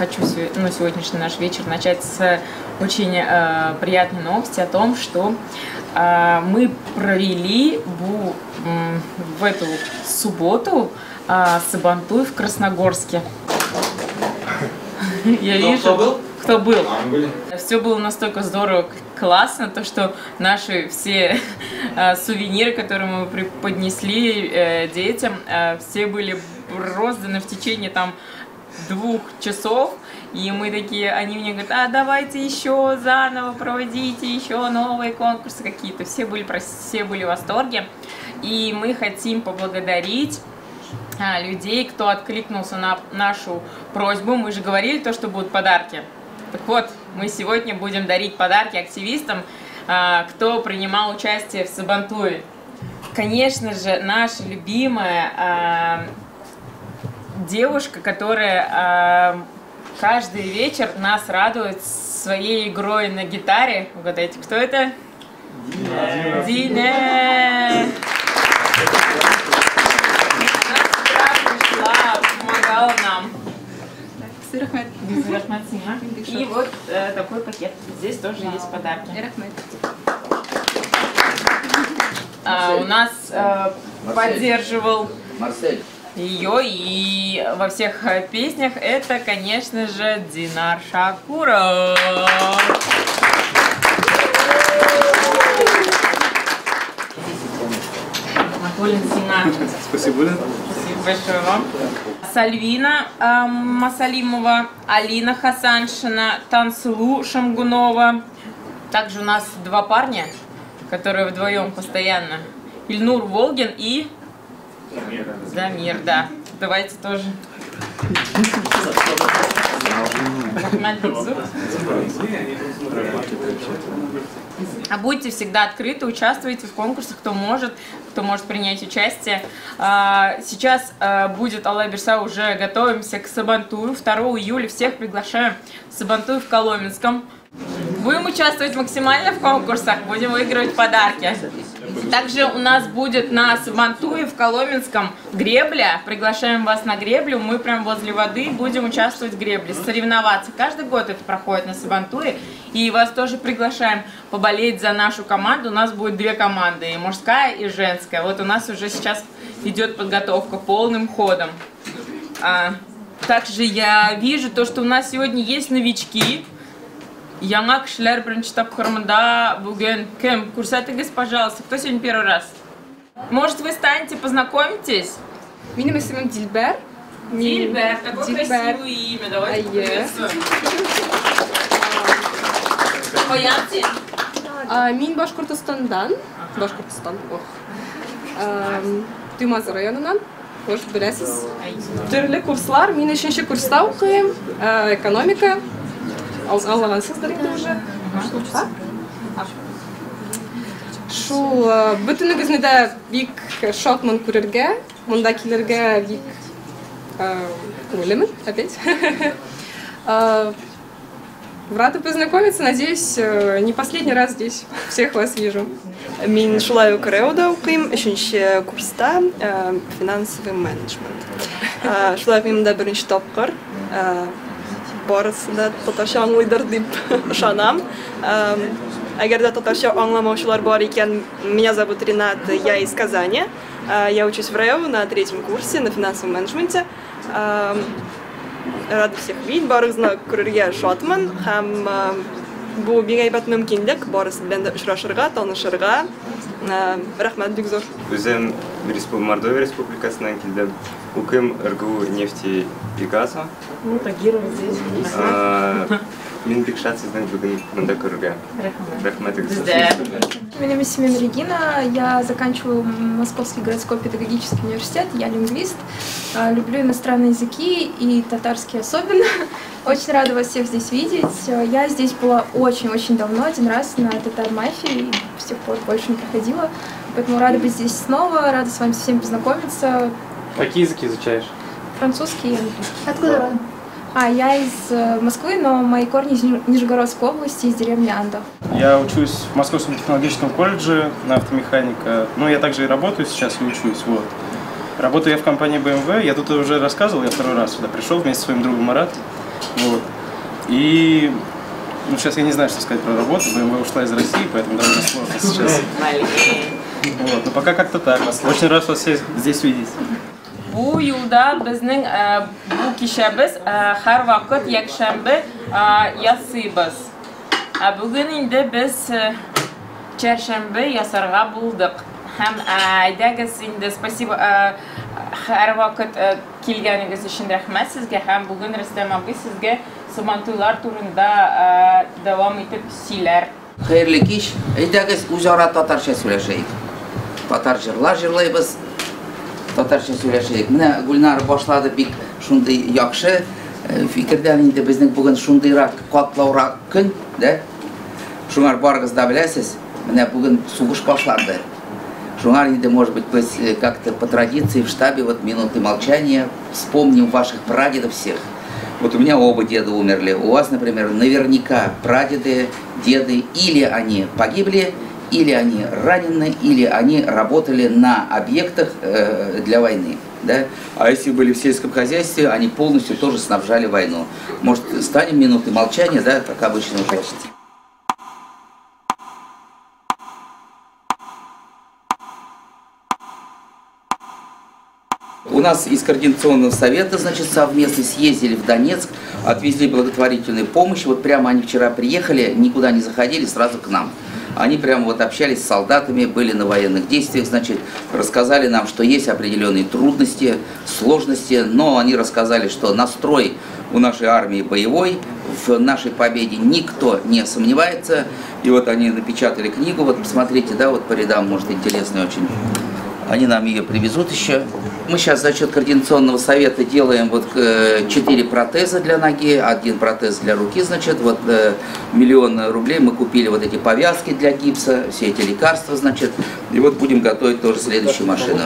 хочу сегодняшний наш вечер начать с очень приятной новости о том, что мы провели в эту субботу Сабантуй в Красногорске. Я вижу, кто был. Все было настолько здорово, классно, то что наши все сувениры, которые мы преподнесли детям, все были розданы в течение там 2 часов. И мы такие, они мне говорят, а давайте еще заново проводите, еще новые конкурсы какие-то. Все были в восторге. И мы хотим поблагодарить людей, кто откликнулся на нашу просьбу. Мы же говорили то, что будут подарки. Так вот, мы сегодня будем дарить подарки активистам, кто принимал участие в Сабантуе. Конечно же, наша любимая девушка, которая каждый вечер нас радует своей игрой на гитаре. Угадайте, кто это? Дина! Дина! Помогала нам. И вот такой пакет. Здесь тоже есть подарки. У нас поддерживал Марсель ее и во всех песнях это, конечно же, Динар Шакуров. Спасибо. Спасибо большое вам. Сальвина Масалимова, Алина Хасаншина, Тансулу Шамгунова. Также у нас 2 парня, которые вдвоем постоянно. Ильнур Волгин и Замир, да. Давайте тоже. А будьте всегда открыты, участвуйте в конкурсах, кто может принять участие. Сейчас будет Аллах Берса, уже готовимся к Сабантую. 2 июля всех приглашаем в Сабантуй в Коломенском. Будем участвовать максимально в конкурсах, будем выигрывать подарки. Также у нас будет на Сабантуе в Коломенском гребля. Приглашаем вас на греблю. Мы прям возле воды будем участвовать в гребле, соревноваться. Каждый год это проходит на Сабантуе. И вас тоже приглашаем поболеть за нашу команду. У нас будет 2 команды, и мужская, и женская. Вот у нас уже сейчас идет подготовка полным ходом. Также я вижу то, что у нас сегодня есть новички. Яңа кешеләр беренче тапкырында бүген кем? Күрсәтегез, пожалуйста, кто сегодня первый раз? Может, вы станете, познакомитесь? Минем исемем Дилбер. Дилбер, такое красивое имя, давайте приветствуем. Каян син? Мин Башкортостандан. Башкортостан. Туймазы районынан. Хош беләсез. Төрле курслар. Мин 3-нче курста укыйм. Экономика. Аллағансыздар инде уже. Шул бөтенегезне дә бик шатман күрергә, монда килергә бик күңеллемен опять. Рада познакомиться, надеюсь, не последний раз здесь всех вас вижу. Мин шулай ук Реуда укыйм, 3-нче курста финансовый менеджмент. Шулай ук минем дә беренче тапкыр. Барысы да татарча аңлыйдыр дип ышанам. Әгәр дә татарча аңламаучылар бар икән, меня зовут Ренат, я из Казани. Я учусь в РЭО на 3-м курсе на финансовом менеджменте. Рада всех видеть, барыгызны күрергә шатмын һәм бу бик әйбәт мөмкинлек барысы белән дә очрашырга, танышырга. Рәхмәт бик зур. Үзем Мордовия Республикасыннан килдем. Укыйм РГУ нефти и газа. Ну, тагировать здесь. Мин бик шат сездән бүген монда күрергә. Рәхмәт. Меня зовут Регина, я заканчиваю Московский городской педагогический университет, я лингвист, люблю иностранные языки и татарский особенно. Очень рада вас всех здесь видеть. Я здесь была очень-очень давно, 1 раз на татар-мафии, и с тех пор больше не проходила. Поэтому рада быть здесь снова, рада с вами всеми познакомиться. Какие языки изучаешь? Французский и английский. Откуда родом? Я из Москвы, но мои корни из Нижегородской области, из деревни Андов. Я учусь в Московском технологическом колледже на автомеханика. Ну, я также и работаю сейчас, и учусь. Вот. Работаю я в компании BMW. Я тут уже рассказывал, я 2-й раз сюда пришел вместе со своим другом Маратом. Вот. И ну, сейчас я не знаю, что сказать про работу. БМВ ушла из России, поэтому довольно сложно сейчас. Вот. Но пока как-то так. Очень рад вас всех здесь видеть. Bu yılda bizning bu kishamiz har vaqt yakshanba yasaymiz. Bugun endi biz chorshanba yasarga bo'ldik. Ham aydagiz endi spasibo har vaqt kelganingiz uchun rahmat sizga. Ham bugun Rustam aka sizga Sabantuylar turida davom etib sizlar. Xayrli kech. Aydagiz o'zaro tatarcha so'rashaylik. Tatar jırlar jırlaymiz. Tatarcha so'rashaylik. Mana Gulnar boshladi bek shunday yaxshi fikrdan endi bizning bugun shundayroq qatlovroq kun, da. Shunlar barig'izda bilasiz. Mana bugun sug'ish boshlandi. Shunlar endi, может быть, как-то по традиции в штабе вот минуты молчания вспомним ваших прадедов всех. Вот у меня оба деда умерли. У вас, например, наверняка прадеды, деды, или они погибли, или они ранены, или они работали на объектах для войны. Да? А если были в сельском хозяйстве, они полностью тоже снабжали войну. Может, станем минуты молчания, да, как обычно уже. У нас из Координационного совета, значит, совместно съездили в Донецк, отвезли благотворительную помощь. Вот прямо они вчера приехали, никуда не заходили, сразу к нам. Они прямо вот общались с солдатами, были на военных действиях, значит, рассказали нам, что есть определенные трудности, сложности, но они рассказали, что настрой у нашей армии боевой, в нашей победе никто не сомневается. И вот они напечатали книгу, вот посмотрите, да, вот по рядам, может, интересно очень. Они нам ее привезут еще. Мы сейчас за счет Координационного совета делаем вот 4 протеза для ноги, 1 протез для руки, значит, вот 1 000 000 рублей мы купили вот эти повязки для гипса, все эти лекарства, значит, и вот будем готовить тоже следующую машину.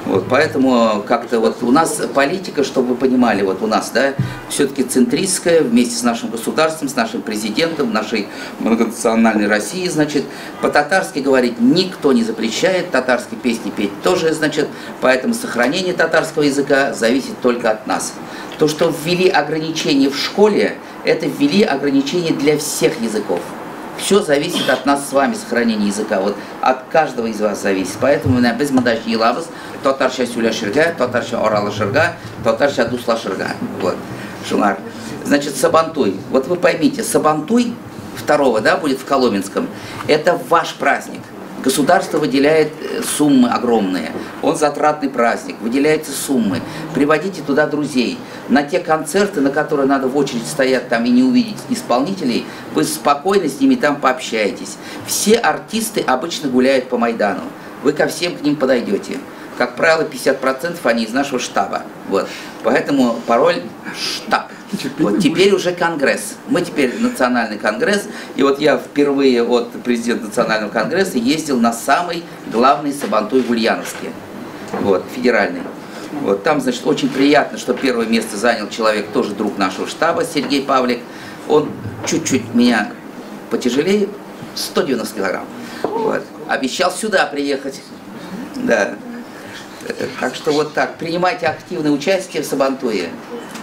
Вот, поэтому как-то вот у нас политика, чтобы вы понимали, вот у нас, да, все-таки центристская, вместе с нашим государством, с нашим президентом, нашей многонациональной России, значит, по-татарски говорить никто не запрещает, татарские песни петь тоже, значит, поэтому сохранение татарского языка зависит только от нас. То, что ввели ограничения в школе, это ввели ограничения для всех языков. Все зависит от нас с вами, сохранение языка. Вот от каждого из вас зависит. Поэтому мы без мадаши елабыз, татарша сөйлешірга, татарша оралышырга, татарша дуслашырга. Вот. Шумар. Значит, Сабантуй. Вот вы поймите, Сабантуй 2-го, да, будет в Коломенском. Это ваш праздник. Государство выделяет суммы огромные. Он затратный праздник, выделяются суммы. Приводите туда друзей. На те концерты, на которые надо в очередь стоять там и не увидеть исполнителей, вы спокойно с ними там пообщаетесь. Все артисты обычно гуляют по Майдану. Вы ко всем к ним подойдете. Как правило, 50% они из нашего штаба. Вот. Поэтому пароль штаб. Вот теперь уже конгресс. Мы теперь национальный конгресс. И вот я впервые от президента национального конгресса ездил на самый главный Сабантуй в Ульяновске. Вот, федеральный. Вот, там, значит, очень приятно, что первое место занял человек, тоже друг нашего штаба, Сергей Павлик. Он чуть-чуть меня потяжелее, 190 килограмм. Вот. Обещал сюда приехать. Да. Так что вот так. Принимайте активное участие в Сабантуе.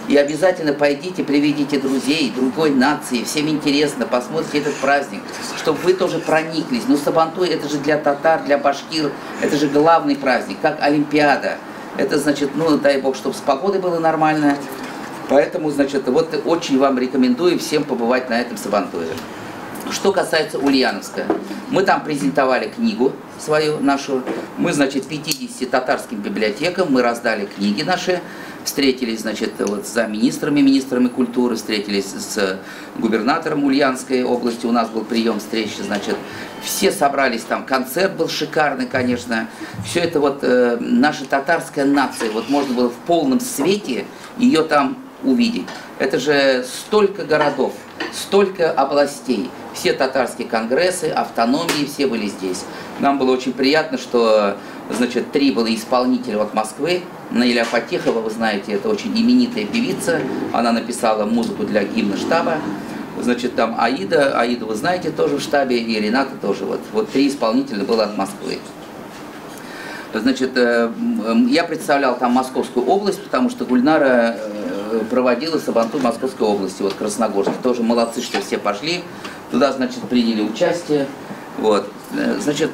И обязательно пойдите, приведите друзей, другой нации. Всем интересно, посмотрите этот праздник, чтобы вы тоже прониклись. Ну, Сабантуй, это же для татар, для башкир, это же главный праздник, как Олимпиада. Это значит, ну, дай бог, чтобы с погодой было нормально. Поэтому, значит, вот очень вам рекомендую всем побывать на этом Сабантуе. Что касается Ульяновска, мы там презентовали книгу свою, нашу. Мы, значит, 50 татарским библиотекам, мы раздали книги наши, встретились, значит, вот с министрами культуры, встретились с губернатором Ульяновской области, у нас был прием встречи, значит, все собрались там, концерт был шикарный, конечно. Все это вот наша татарская нация, вот можно было в полном свете ее там увидеть. Это же столько городов, столько областей, все татарские конгрессы, автономии, все были здесь. Нам было очень приятно, что, значит, 3 было исполнителя от Москвы. Наиля Фатихова, вы знаете, это очень именитая певица, она написала музыку для гимна штаба. Значит, там Аиду вы знаете, тоже в штабе, и Рената тоже. Вот 3 исполнителя было от Москвы. Значит, я представлял там Московскую область, потому что Гульнара проводила Сабантуй Московской области, вот Красногорске. Тоже молодцы, что все пошли. Туда, значит, приняли участие. Вот. Значит,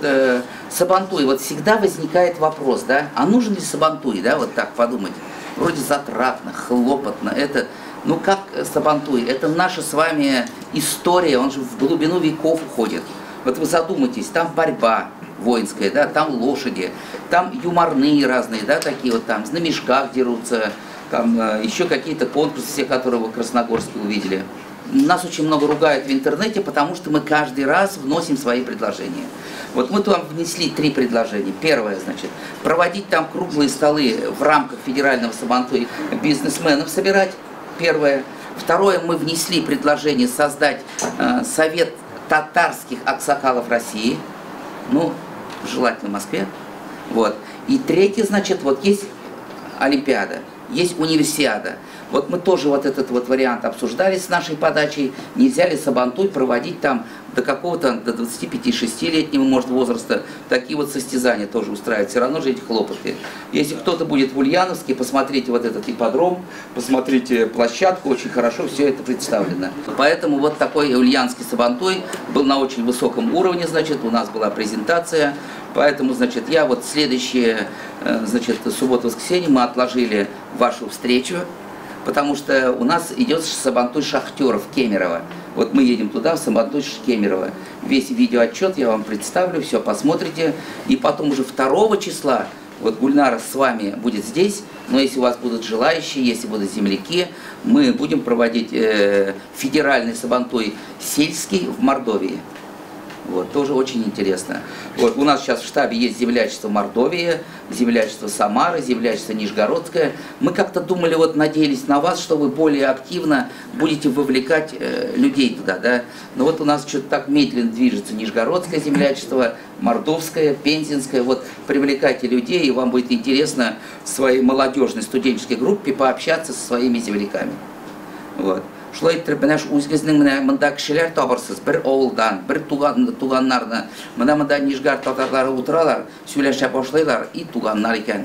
Сабантуй, вот всегда возникает вопрос, да, а нужен ли Сабантуй, да, вот так подумать. Вроде затратно, хлопотно, это, ну как Сабантуй, это наша с вами история, он же в глубину веков уходит. Вот вы задумайтесь, там борьба воинская, да, там лошади, там юморные разные, да, такие вот там, на мешках дерутся, там еще какие-то конкурсы, все, которые вы в Красногорске увидели. Нас очень много ругают в интернете, потому что мы каждый раз вносим свои предложения. Вот мы там внесли 3 предложения. Первое, значит, проводить там круглые столы в рамках федерального Сабантуя, бизнесменов собирать. Первое. Второе, мы внесли предложение создать совет татарских аксакалов России. Ну, желательно в Москве. Вот. И третье, значит, вот есть Олимпиада, есть универсиада. Вот мы тоже вот этот вот вариант обсуждали с нашей подачей. Нельзя ли Сабантуй проводить там до какого-то, до 25-6-летнего, может, возраста, такие вот состязания тоже устраивать. Все равно же эти хлопоты. Если кто-то будет в Ульяновске, посмотрите вот этот ипподром, посмотрите площадку, очень хорошо все это представлено. Поэтому вот такой ульяновский Сабантуй был на очень высоком уровне, значит, у нас была презентация. Поэтому, значит, я вот следующее, значит, субботу-воскресенье мы отложили вашу встречу, потому что у нас идет Сабантуй шахтеров Кемерово. Вот мы едем туда, в Сабантуй Кемерово. Весь видеоотчет я вам представлю, все посмотрите. И потом уже 2 числа, вот Гульнара с вами будет здесь, но если у вас будут желающие, если будут земляки, мы будем проводить федеральный Сабантуй сельский в Мордовии. Вот, тоже очень интересно. Вот, у нас сейчас в штабе есть землячество Мордовия, землячество Самары, землячество Нижегородское. Мы как-то думали, вот надеялись на вас, что вы более активно будете вовлекать людей туда, да. Но вот у нас что-то так медленно движется Нижегородское землячество, Мордовское, Пензенское. Вот привлекайте людей, и вам будет интересно в своей молодежной студенческой группе пообщаться со своими земляками. Вот. Шулай итеп, менә үзегезнең менә монда кешеләр табырсыз, бер авылдан, бер туганнарны, менә монда Нижгар татарлары утыралар, сөйләшә башлайлар, и туганнар икән.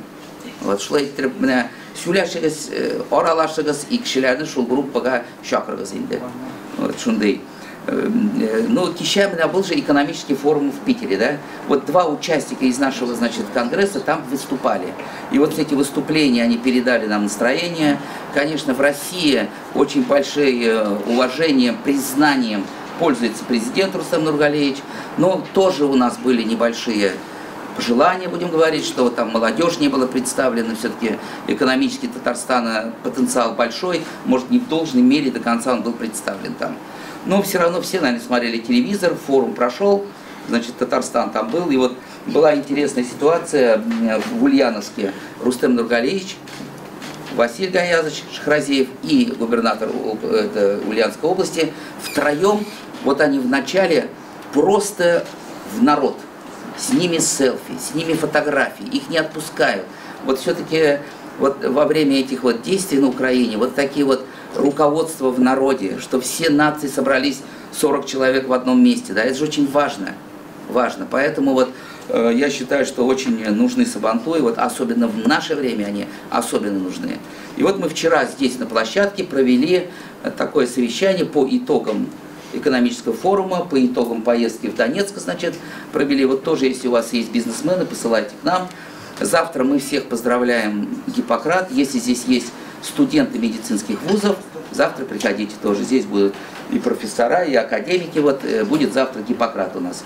Вот шулай итеп, менә сөйләшегез, аралашыгыз, и кешеләрне шул группага чакырыгыз инде. Вот шундый. Ну, кичә менә был же экономический форум в Питере, да? Вот 2 участника из нашего, значит, конгресса там выступали. И вот эти выступления, они передали нам настроение. Конечно, в России очень большое уважением, признанием пользуется президент Рустем Нургалиевич. Но тоже у нас были небольшие пожелания, будем говорить, что там молодежь не была представлена. Все-таки экономически Татарстана потенциал большой. Может, не в должной мере до конца он был представлен там. Но все равно все, наверное, смотрели телевизор, форум прошел, значит, Татарстан там был. И вот была интересная ситуация в Ульяновске. Рустем Нургалиевич, Василий Гаязович Шахразеев и губернатор Ульяновской области втроем, вот они вначале просто в народ. С ними селфи, с ними фотографии, их не отпускают. Вот все-таки вот во время этих вот действий на Украине, вот такие вот руководство в народе, что все нации собрались 40 человек в одном месте, да, это же очень важно, важно. Поэтому вот я считаю, что очень нужны Сабантуи, вот особенно в наше время они особенно нужны. И вот мы вчера здесь на площадке провели такое совещание по итогам экономического форума, по итогам поездки в Донецк, значит, провели. Вот тоже, если у вас есть бизнесмены, посылайте к нам. Завтра мы всех поздравляем Гиппократ. Если здесь есть студенты медицинских вузов, завтра приходите тоже. Здесь будут и профессора, и академики. Вот будет завтра Гиппократ у нас.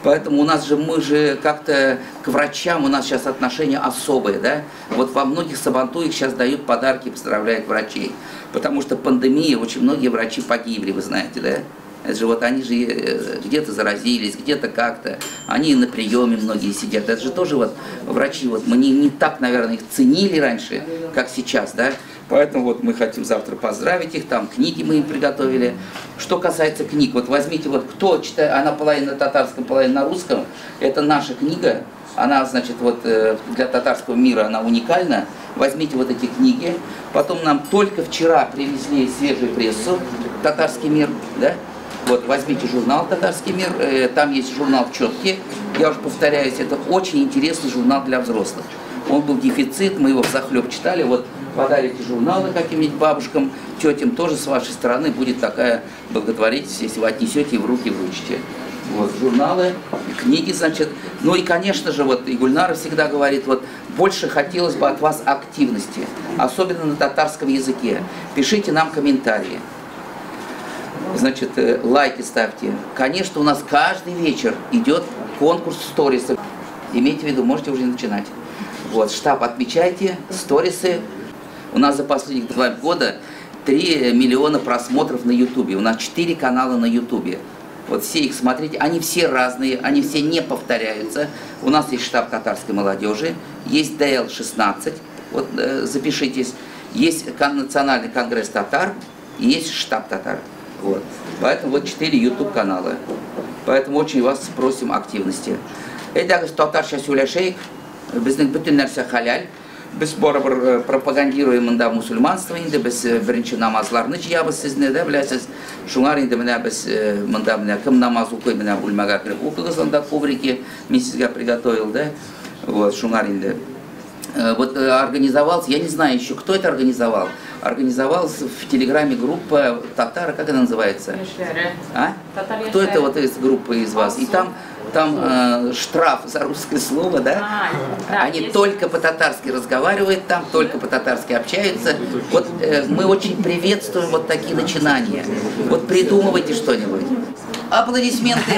Поэтому у нас же, мы же как-то к врачам, у нас сейчас отношения особые, да? Вот во многих Сабантуях сейчас дают подарки, поздравляют врачей. Потому что пандемия, очень многие врачи погибли, вы знаете, да? Это же вот они же где-то заразились, где-то как-то. Они на приеме многие сидят. Это же тоже вот врачи, вот мы не так, наверное, их ценили раньше, как сейчас, да? Поэтому вот мы хотим завтра поздравить их, там книги мы им приготовили. Что касается книг, вот возьмите, вот кто читает, она половина на татарском, половина на русском, это наша книга, она, значит, вот для татарского мира она уникальна. Возьмите вот эти книги, потом нам только вчера привезли свежую прессу «Татарский мир», да? Вот, возьмите журнал «Татарский мир», там есть журнал «Четки», я уже повторяюсь, это очень интересный журнал для взрослых. Он был дефицит, мы его взахлеб читали. Вот подарите журналы каким-нибудь бабушкам, тетям, тоже с вашей стороны будет такая благотворительность, если вы отнесете и в руки вручите. Вот, журналы, книги, значит. Ну и, конечно же, вот и Гульнара всегда говорит, вот, больше хотелось бы от вас активности, особенно на татарском языке. Пишите нам комментарии. Значит, лайки ставьте. Конечно, у нас каждый вечер идет конкурс сторисов. Имейте в виду, можете уже начинать. Вот, штаб отмечайте, сторисы. У нас за последних 2 года 3 миллиона просмотров на Ютубе. У нас 4 канала на Ютубе. Вот все их смотрите, они все разные, они все не повторяются. У нас есть штаб татарской молодежи, есть ДЛ-16, вот запишитесь, есть национальный конгресс татар и есть штаб татар. Вот. Поэтому вот 4 YouTube канала. Поэтому очень вас просим активности. Эдагыз татарша сөйләшәйек, безнең бөтен нәрсә халяль. Без барыбер пропагандируем монда мусульманство инде, без беренче намазларны җыябыз сезне дә беләсез. Шуңар инде менә без монда менә кем намаз укый, менә бүлмәгә кереп укыгыз, анда коврики мин сезгә приготовил, да. Вот шуңар инде. Вот организовался, я не знаю еще, кто это организовал. Организовалась в Телеграме группа татара, как она называется? А? Кто это вот из группы из вас? И там штраф за русское слово, да? Они только по-татарски разговаривают там, только по-татарски общаются. Вот мы очень приветствуем вот такие начинания. Вот придумывайте что-нибудь. Аплодисменты!